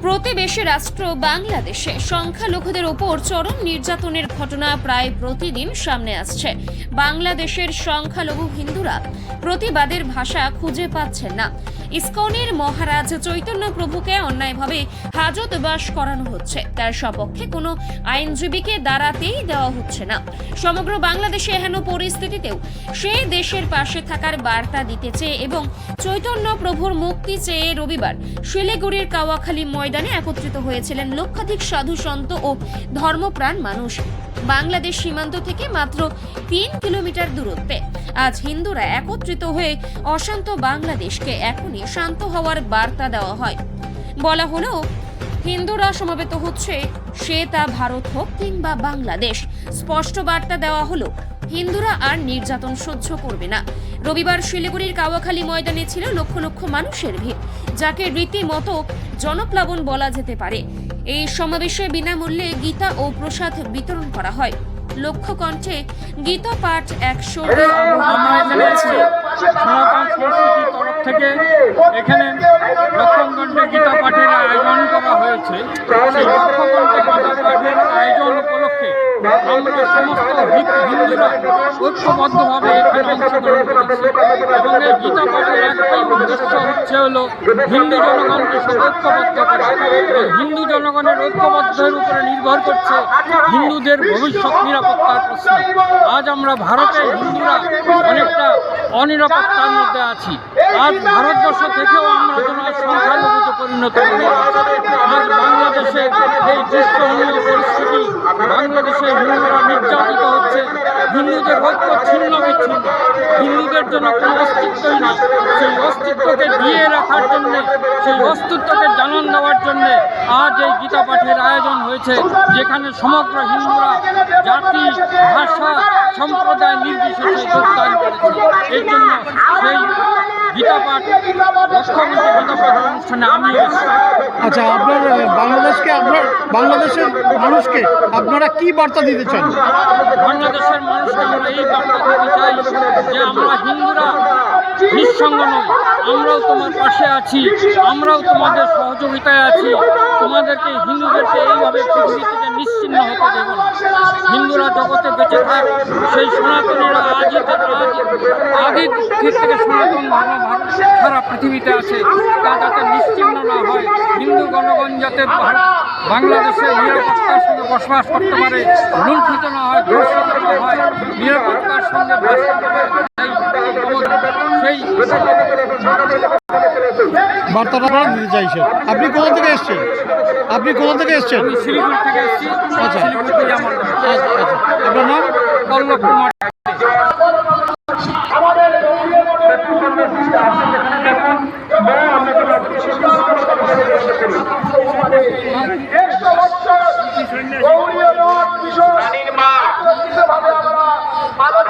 প্রতিবেশী রাষ্ট্র বাংলাদেশে সংখ্যালঘুদের উপর চরম নির্যাতনের ঘটনা প্রায় প্রতিদিন সামনে আসছে। বাংলাদেশের সংখ্যালঘু হিন্দুরা প্রতিবাদের ভাষা খুঁজে পাচ্ছেন না। ইসকনের মহারাজ চৈতন্য প্রভুকে অন্যায়ভাবে হাজতবাস করানো হচ্ছে, তার সপক্ষে কোনো আইনজীবীকে দাঁড়াতেই দেওয়া হচ্ছে না। সমগ্র বাংলাদেশে এহেন পরিস্থিতিতেও সে দেশের পাশে থাকার বার্তা দিতে চেয়ে এবং চৈতন্য প্রভুর মুক্তি চেয়ে রবিবার শিলিগুড়ির কাওয়াখালী ময়দানে একত্রিত হয়েছিলেন লক্ষাধিক সাধু সন্ত ও ধর্মপ্রাণ মানুষ। বাংলাদেশ সীমান্ত থেকে মাত্র 3 কিলোমিটার দূরত্বে আজ হিন্দুরা একত্রিত হয়ে অশান্ত বাংলাদেশকে এখনই শান্ত হওয়ার বার্তা দেওয়া হয়। বলা হলো, হিন্দুরা সমবেত হচ্ছে, সে তা ভারত হোক কিংবা বাংলাদেশ। স্পষ্ট বার্তা দেওয়া হলো, হিন্দুরা আর নির্যাতন সহ্য করবে না। রবিবার শিলিগুড়ির কাওয়াখালী ময়দানে ছিল লক্ষ লক্ষ মানুষের ভিড়, যাকে রীতিমতো জনপ্লাবন বলা যেতে পারে। এই সমাবেশে বিনামূল্যে গীতা ও প্রসাদ বিতরণ করা হয়। লক্ষ্য কণ্ঠে গীতা পাঠ 100 সনাতন সংস্কৃতির তরফ থেকে এখানে লক্ষণগঞ্জে গীতা পাঠের আয়োজন করা হয়েছে। সেই লক্ষণগঞ্জে গীতা পাঠের আয়োজন উপলক্ষে আমরা সমস্ত হিন্দুরা ঐক্যবদ্ধভাবে এখানে অংশগ্রহণ করেছি এবং এই গীতা পাঠের একটাই উদ্দেশ্য হলো হিন্দু জনগণকে ঐক্যবদ্ধ করা। হিন্দু জনগণের ঐক্যবদ্ধের উপরে নির্ভর করছে হিন্দুদের ভবিষ্যৎ নিরাপত্তার প্রশ্ন। আজ আমরা ভারতের হিন্দুরা অনেকটা অনিরাপত্তার মধ্যে আছি। আজ ভারতবর্ষ থেকেও আমরা যেন সংখ্যালঘুতে পরিণত হয়ে আছি। আজ বাংলাদেশের এই দৃশ্যনীয় পরিস্থিতি, বাংলাদেশে হিন্দুরা নির্যাতিত হচ্ছে, হিন্দুদের ঐক্য ছিন্ন বিচ্ছিন্ন, হিন্দুদের জন্য কোনো অস্তিত্বই নেই। সেই অস্তিত্বকে দিয়ে রাখার জন্যে, সেই অস্তিত্বকে জানান দেওয়ার জন্যে আজ এই গীতা পাঠের আয়োজন হয়েছে, যেখানে সমগ্র হিন্দুরা জাতি, ভাষা, সম্প্রদায় নির্বিশেষে যোগদান করেছে। এই জন্য সেই গীতা পাঠ লক্ষণগঞ্জে গীতা পাঠের অনুষ্ঠানে আমি এসেছি। আচ্ছা, আপনার বাংলাদেশের মানুষকে আপনারা কি বার্তা দিতে চান? বাংলাদেশের মানুষকে আমরা এই বার্তা দিতে চাই যে আমরা হিন্দুরা নিঃসঙ্গ নই, আমরাও তোমার পাশে আছি, আমরাও তোমাদের সহযোগিতায় আছি। তোমাদেরকে হিন্দুদেরকে এইভাবে পৃথিবী থেকে নিশ্চিহ্ন হতে দেব না। হিন্দুরা জগতে বেঁচে থাক, সেই সনাতনীরা আদি থেকে সনাতন ধর্ম সারা পৃথিবীতে আছে, তা যাতে নিশ্চিহ্ন না হয়। হিন্দু জনগণ যাতে বাংলাদেশে নিরাপত্তার সঙ্গে বসবাস করতে পারে, লুণ্ঠিত না হয়, ধর্ষিত না হয়, নিরাপত্তার সঙ্গে বাস করতে পারে, সেই বার্তাটা আপনারা দিতে চাইছেন। আপনি কোথা থেকে এসছেন? আমি শিলিগুড়ি থেকে এসেছি। আচ্ছা, শিলিগুড়ি থেকে আমার নাম। আচ্ছা, আপনার নাম? পল্লব কুমার। পালন